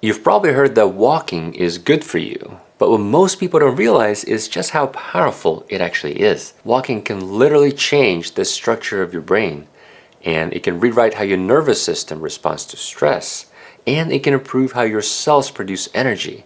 You've probably heard that walking is good for you, but what most people don't realize is just how powerful it actually is. Walking can literally change the structure of your brain, and it can rewrite how your nervous system responds to stress, and it can improve how your cells produce energy.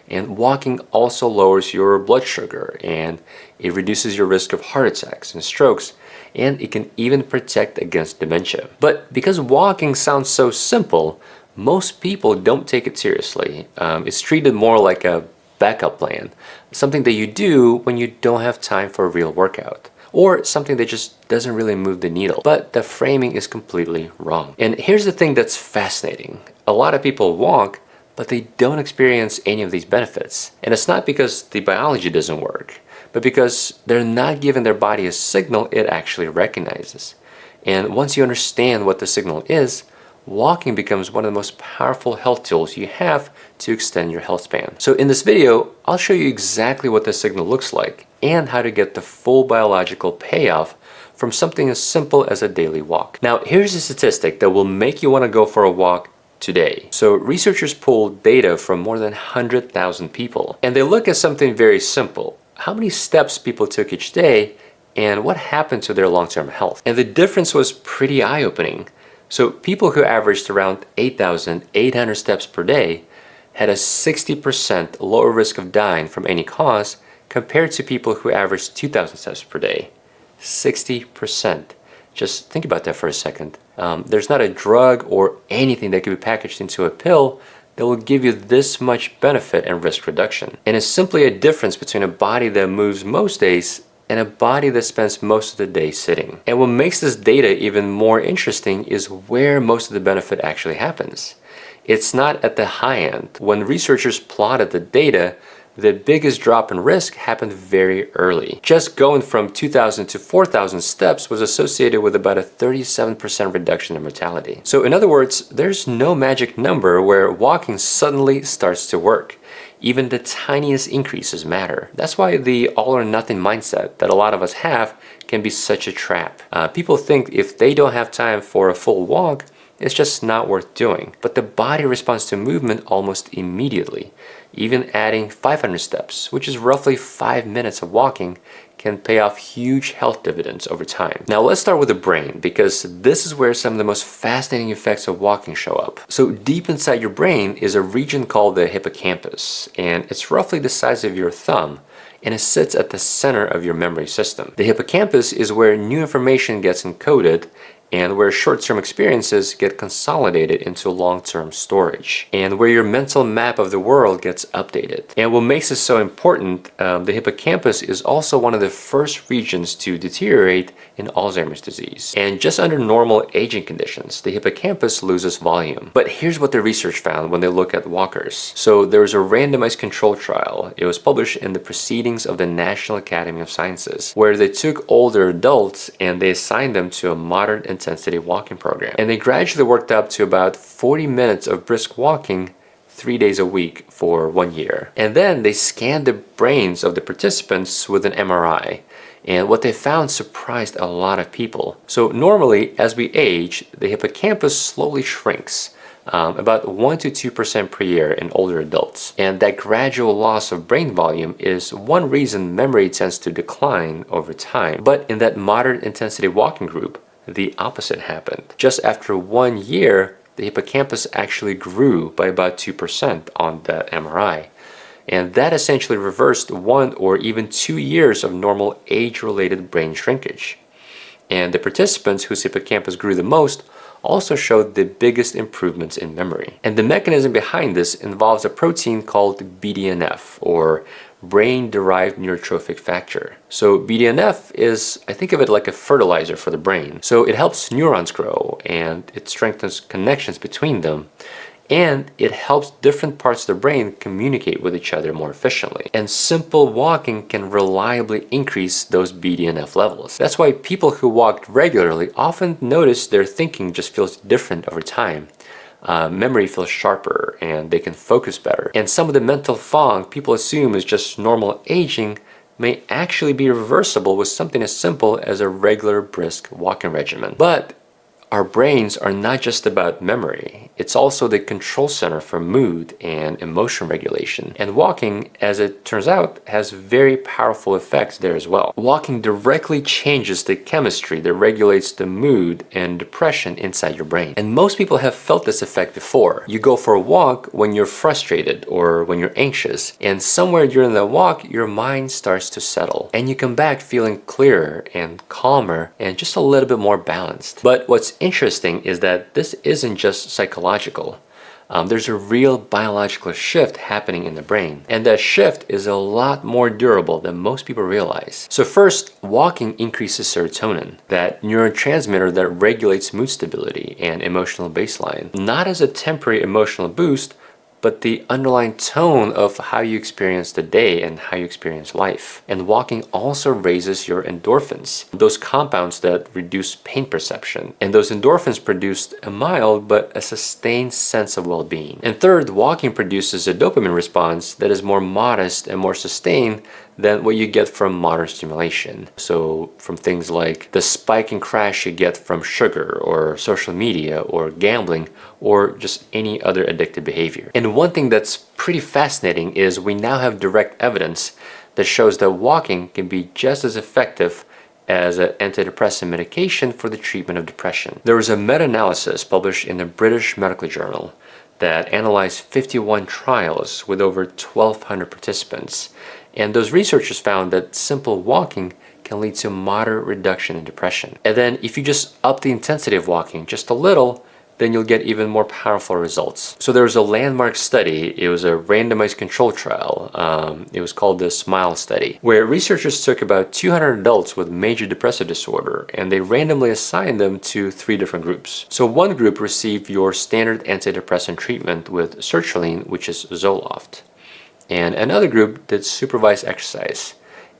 And walking also lowers your blood sugar, and it reduces your risk of heart attacks and strokes, and it can even protect against dementia. But because walking sounds so simple, most people don't take it seriously. It's treated more like a backup plan, something that you do when you don't have time for a real workout, or something that just doesn't really move the needle. But the framing is completely wrong. And here's the thing that's fascinating. A lot of people walk, but they don't experience any of these benefits. And it's not because the biology doesn't work, but because they're not giving their body a signal it actually recognizes. And once you understand what the signal is, walking becomes one of the most powerful health tools you have to extend your health span. So in this video, I'll show you exactly what the signal looks like and how to get the full biological payoff from something as simple as a daily walk. Now, here's a statistic that will make you want to go for a walk today. So researchers pulled data from more than 100,000 people, and they look at something very simple. How many steps people took each day and what happened to their long-term health. And the difference was pretty eye-opening. So people who averaged around 8,800 steps per day had a 60% lower risk of dying from any cause compared to people who averaged 2,000 steps per day. 60%. Just think about that for a second. There's not a drug or anything that can be packaged into a pill that will give you this much benefit and risk reduction. And it's simply a difference between a body that moves most days and a body that spends most of the day sitting. And what makes this data even more interesting is where most of the benefit actually happens. It's not at the high end. When researchers plotted the data, the biggest drop in risk happened very early. Just going from 2,000 to 4,000 steps was associated with about a 37% reduction in mortality. So in other words, there's no magic number where walking suddenly starts to work. Even the tiniest increases matter. That's why the all or nothing mindset that a lot of us have can be such a trap. People think if they don't have time for a full walk, it's just not worth doing. But the body responds to movement almost immediately. Even adding 500 steps, which is roughly 5 minutes of walking, can pay off huge health dividends over time. Now let's start with the brain, because this is where some of the most fascinating effects of walking show up. So deep inside your brain is a region called the hippocampus, and it's roughly the size of your thumb, and it sits at the center of your memory system. The hippocampus is where new information gets encoded and where short-term experiences get consolidated into long-term storage, and where your mental map of the world gets updated. And what makes it so important, the hippocampus is also one of the first regions to deteriorate in Alzheimer's disease. And just under normal aging conditions, the hippocampus loses volume. But here's what the research found when they look at walkers. So there was a randomized control trial. It was published in the Proceedings of the National Academy of Sciences, where they took older adults and they assigned them to a moderate intensity walking program. And they gradually worked up to about 40 minutes of brisk walking 3 days a week for 1 year. And then they scanned the brains of the participants with an MRI. And what they found surprised a lot of people. So normally, as we age, the hippocampus slowly shrinks, about 1 to 2% per year in older adults. And that gradual loss of brain volume is one reason memory tends to decline over time. But in that moderate intensity walking group, the opposite happened. Just after 1 year, the hippocampus actually grew by about 2% on that MRI. And that essentially reversed 1 or even 2 years of normal age-related brain shrinkage. And the participants whose hippocampus grew the most also showed the biggest improvements in memory. And the mechanism behind this involves a protein called BDNF, or brain-derived neurotrophic factor. So BDNF is, I think of it like a fertilizer for the brain. So it helps neurons grow and it strengthens connections between them. And it helps different parts of the brain communicate with each other more efficiently. And simple walking can reliably increase those BDNF levels. That's why people who walk regularly often notice their thinking just feels different over time. Memory feels sharper and they can focus better. And some of the mental fog people assume is just normal aging may actually be reversible with something as simple as a regular brisk walking regimen. But Our brains are not just about memory. It's also the control center for mood and emotion regulation. And walking, as it turns out, has very powerful effects there as well. Walking directly changes the chemistry that regulates the mood and depression inside your brain. And most people have felt this effect before. You go for a walk when you're frustrated or when you're anxious, and somewhere during that walk, your mind starts to settle. And you come back feeling clearer and calmer and just a little bit more balanced. But what's interesting is that this isn't just psychological. There's a real biological shift happening in the brain, and that shift is a lot more durable than most people realize. So first, walking increases serotonin, that neurotransmitter that regulates mood stability and emotional baseline, not as a temporary emotional boost, but the underlying tone of how you experience the day and how you experience life. And walking also raises your endorphins, those compounds that reduce pain perception. And those endorphins produce a mild but a sustained sense of well-being. And third, walking produces a dopamine response that is more modest and more sustained than what you get from modern stimulation. So from things like the spike and crash you get from sugar or social media or gambling or just any other addictive behavior. And one thing that's pretty fascinating is we now have direct evidence that shows that walking can be just as effective as an antidepressant medication for the treatment of depression. There was a meta-analysis published in the British Medical Journal that analyzed 51 trials with over 1,200 participants. And those researchers found that simple walking can lead to moderate reduction in depression. And then if you just up the intensity of walking just a little, then you'll get even more powerful results. So there was a landmark study. It was a randomized control trial. It was called the SMILE study, where researchers took about 200 adults with major depressive disorder, and they randomly assigned them to 3 different groups. So one group received your standard antidepressant treatment with sertraline, which is Zoloft. And another group did supervised exercise.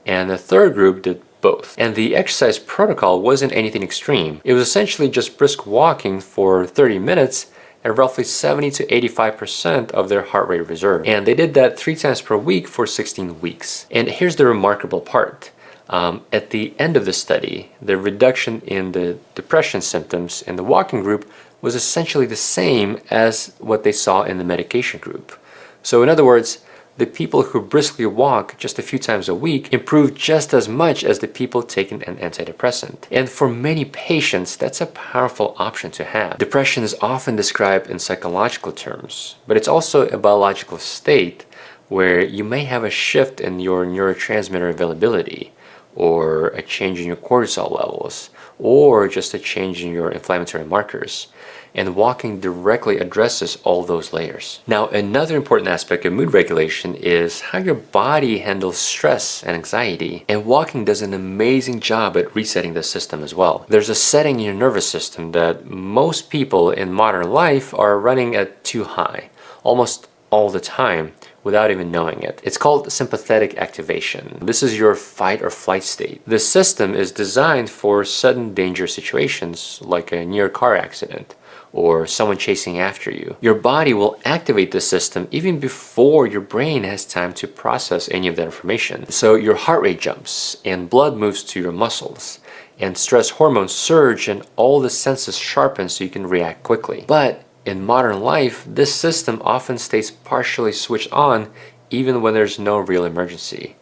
And the third group did both. And the exercise protocol wasn't anything extreme. It was essentially just brisk walking for 30 minutes at roughly 70 to 85% of their heart rate reserve. And they did that 3 times per week for 16 weeks. And here's the remarkable part. At the end of the study, the reduction in the depression symptoms in the walking group was essentially the same as what they saw in the medication group. So in other words, the people who briskly walk just a few times a week improve just as much as the people taking an antidepressant. And for many patients, that's a powerful option to have. Depression is often described in psychological terms, but it's also a biological state where you may have a shift in your neurotransmitter availability, or a change in your cortisol levels, or just a change in your inflammatory markers. And walking directly addresses all those layers. Now, another important aspect of mood regulation is how your body handles stress and anxiety. And walking does an amazing job at resetting the system as well. There's a setting in your nervous system that most people in modern life are running at too high, almost all the time, without even knowing it. It's called sympathetic activation. This is your fight or flight state. The system is designed for sudden danger situations like a near car accident or someone chasing after you. Your body will activate the system even before your brain has time to process any of that information. So your heart rate jumps and blood moves to your muscles and stress hormones surge and all the senses sharpen so you can react quickly. But in modern life, this system often stays partially switched on even when there's no real emergency.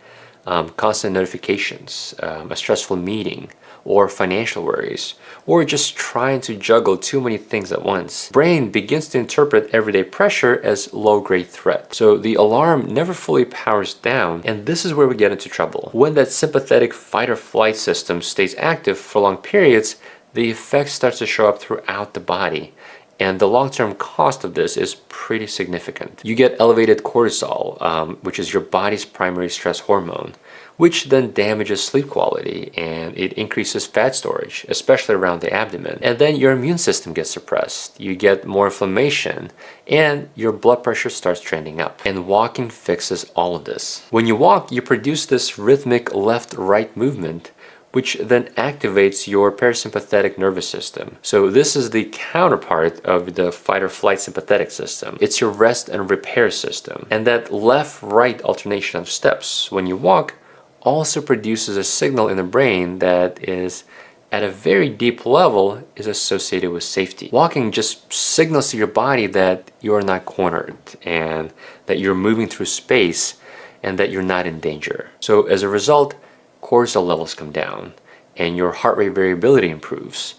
Constant notifications, a stressful meeting, or financial worries, or just trying to juggle too many things at once. Brain begins to interpret everyday pressure as low-grade threat. So the alarm never fully powers down, and this is where we get into trouble. When that sympathetic fight or flight system stays active for long periods, the effects starts to show up throughout the body. And the long-term cost of this is pretty significant. You get elevated cortisol, which is your body's primary stress hormone, which then damages sleep quality and it increases fat storage, especially around the abdomen. And then your immune system gets suppressed. You get more inflammation and your blood pressure starts trending up. And walking fixes all of this. When you walk, you produce this rhythmic left-right movement, which then activates your parasympathetic nervous system. So this is the counterpart of the fight or flight sympathetic system. It's your rest and repair system. And that left-right alternation of steps when you walk also produces a signal in the brain that is at a very deep level is associated with safety. Walking just signals to your body that you are not cornered and that you're moving through space and that you're not in danger. So as a result, cortisol levels come down and your heart rate variability improves.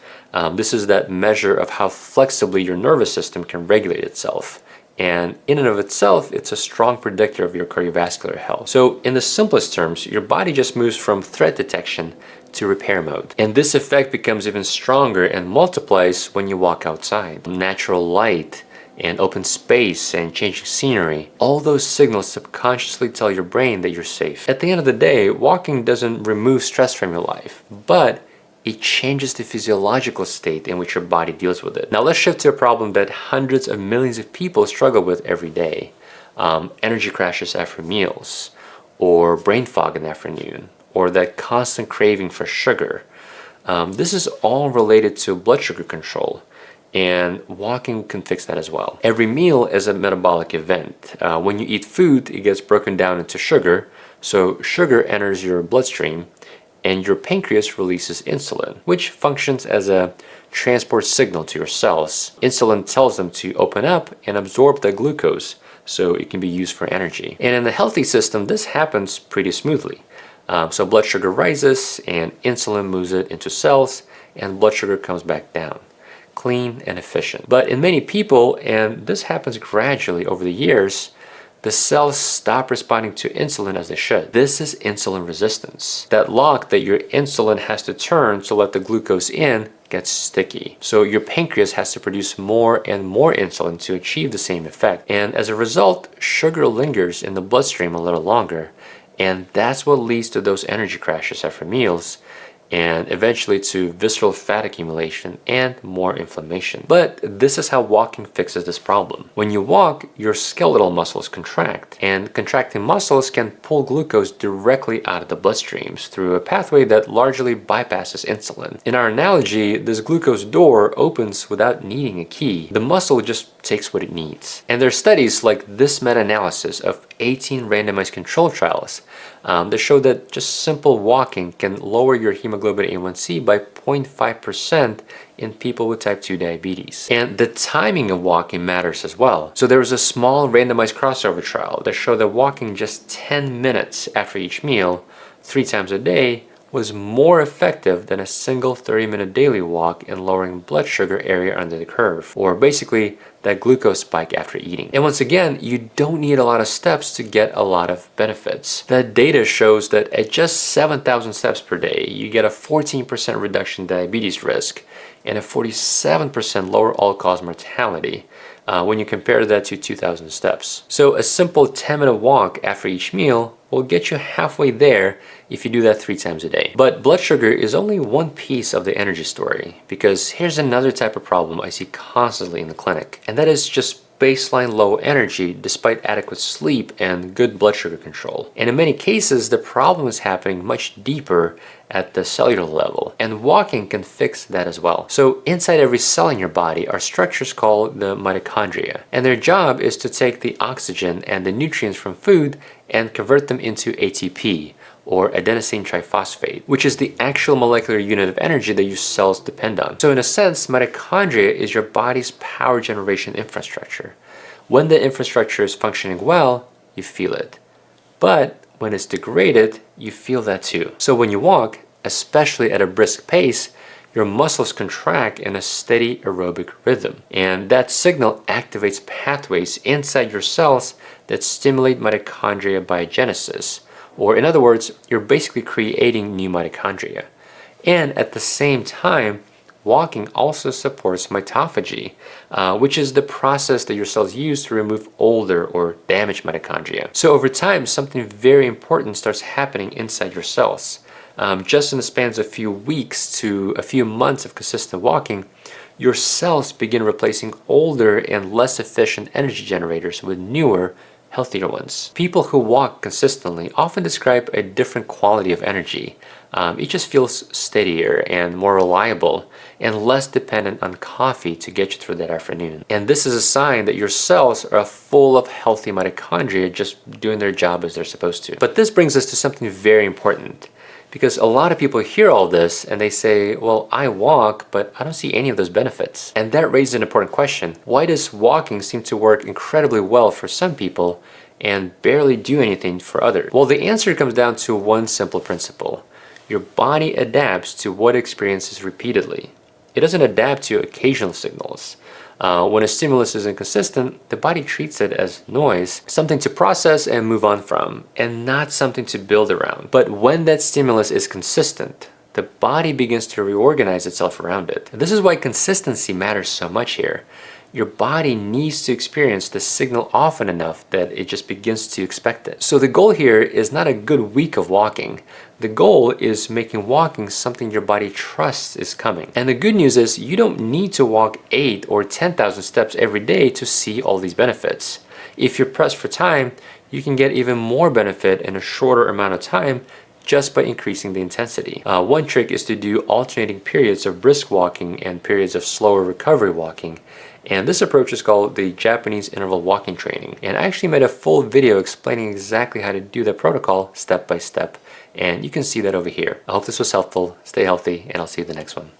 This is that measure of how flexibly your nervous system can regulate itself. And in and of itself, it's a strong predictor of your cardiovascular health. So in the simplest terms, your body just moves from threat detection to repair mode. And this effect becomes even stronger and multiplies when you walk outside. Natural light and open space and changing scenery, all those signals subconsciously tell your brain that you're safe. At the end of the day, walking doesn't remove stress from your life, but it changes the physiological state in which your body deals with it. Now let's shift to a problem that hundreds of millions of people struggle with every day. Energy crashes after meals, or brain fog in the afternoon, or that constant craving for sugar. This is all related to blood sugar control, and walking can fix that as well. Every meal is a metabolic event. When you eat food, it gets broken down into sugar, so sugar enters your bloodstream, and your pancreas releases insulin, which functions as a transport signal to your cells. Insulin tells them to open up and absorb the glucose so it can be used for energy. And in the healthy system, this happens pretty smoothly. So blood sugar rises and insulin moves it into cells and blood sugar comes back down. Clean and efficient. But in many people, and this happens gradually over the years, the cells stop responding to insulin as they should. This is insulin resistance. That lock that your insulin has to turn to let the glucose in gets sticky. So your pancreas has to produce more and more insulin to achieve the same effect. And as a result, sugar lingers in the bloodstream a little longer. And that's what leads to those energy crashes after meals, and eventually to visceral fat accumulation and more inflammation. But this is how walking fixes this problem. When you walk, your skeletal muscles contract, and contracting muscles can pull glucose directly out of the bloodstreams through a pathway that largely bypasses insulin. In our analogy, this glucose door opens without needing a key. The muscle just takes what it needs. And there are studies like this meta-analysis of 18 randomized control trials that show that just simple walking can lower your hemoglobin A1C by 0.5% in people with type 2 diabetes. And the timing of walking matters as well. So there was a small randomized crossover trial that showed that walking just 10 minutes after each meal, 3 times a day, was more effective than a single 30-minute daily walk in lowering blood sugar area under the curve, or basically that glucose spike after eating. And once again, you don't need a lot of steps to get a lot of benefits. That data shows that at just 7,000 steps per day, you get a 14% reduction in diabetes risk and a 47% lower all-cause mortality when you compare that to 2,000 steps. So a simple 10-minute walk after each meal will get you halfway there if you do that 3 times a day. But blood sugar is only one piece of the energy story, because here's another type of problem I see constantly in the clinic, and that is just baseline low energy despite adequate sleep and good blood sugar control. And in many cases, the problem is happening much deeper at the cellular level, and walking can fix that as well. So inside every cell in your body are structures called the mitochondria, and their job is to take the oxygen and the nutrients from food and convert them into ATP, or adenosine triphosphate, which is the actual molecular unit of energy that your cells depend on. So in a sense, mitochondria is your body's power generation infrastructure. When the infrastructure is functioning well, you feel it. But when it's degraded, you feel that too. So when you walk, especially at a brisk pace, your muscles contract in a steady aerobic rhythm. And that signal activates pathways inside your cells that stimulate mitochondria biogenesis. Or in other words, you're basically creating new mitochondria. And at the same time, walking also supports mitophagy, which is the process that your cells use to remove older or damaged mitochondria. So over time, something very important starts happening inside your cells. Just in the spans of a few weeks to a few months of consistent walking, your cells begin replacing older and less efficient energy generators with newer, healthier ones. People who walk consistently often describe a different quality of energy. It just feels steadier and more reliable and less dependent on coffee to get you through that afternoon. And this is a sign that your cells are full of healthy mitochondria just doing their job as they're supposed to. But this brings us to something very important, Because a lot of people hear all this and they say, well, I walk, but I don't see any of those benefits. And that raises an important question. Why does walking seem to work incredibly well for some people and barely do anything for others? Well, the answer comes down to one simple principle. Your body adapts to what it experiences repeatedly. It doesn't adapt to occasional signals. When a stimulus is inconsistent, the body treats it as noise, something to process and move on from, and not something to build around. But when that stimulus is consistent, the body begins to reorganize itself around it. This is why consistency matters so much here. Your body needs to experience the signal often enough that it just begins to expect it. So the goal here is not a good week of walking. The goal is making walking something your body trusts is coming. And the good news is you don't need to walk 8 or 10,000 steps every day to see all these benefits. If you're pressed for time, you can get even more benefit in a shorter amount of time just by increasing the intensity. One trick is to do alternating periods of brisk walking and periods of slower recovery walking. And this approach is called the Japanese interval walking training. And I actually made a full video explaining exactly how to do the protocol step by step. And you can see that over here. I hope this was helpful. Stay healthy, and I'll see you in the next one.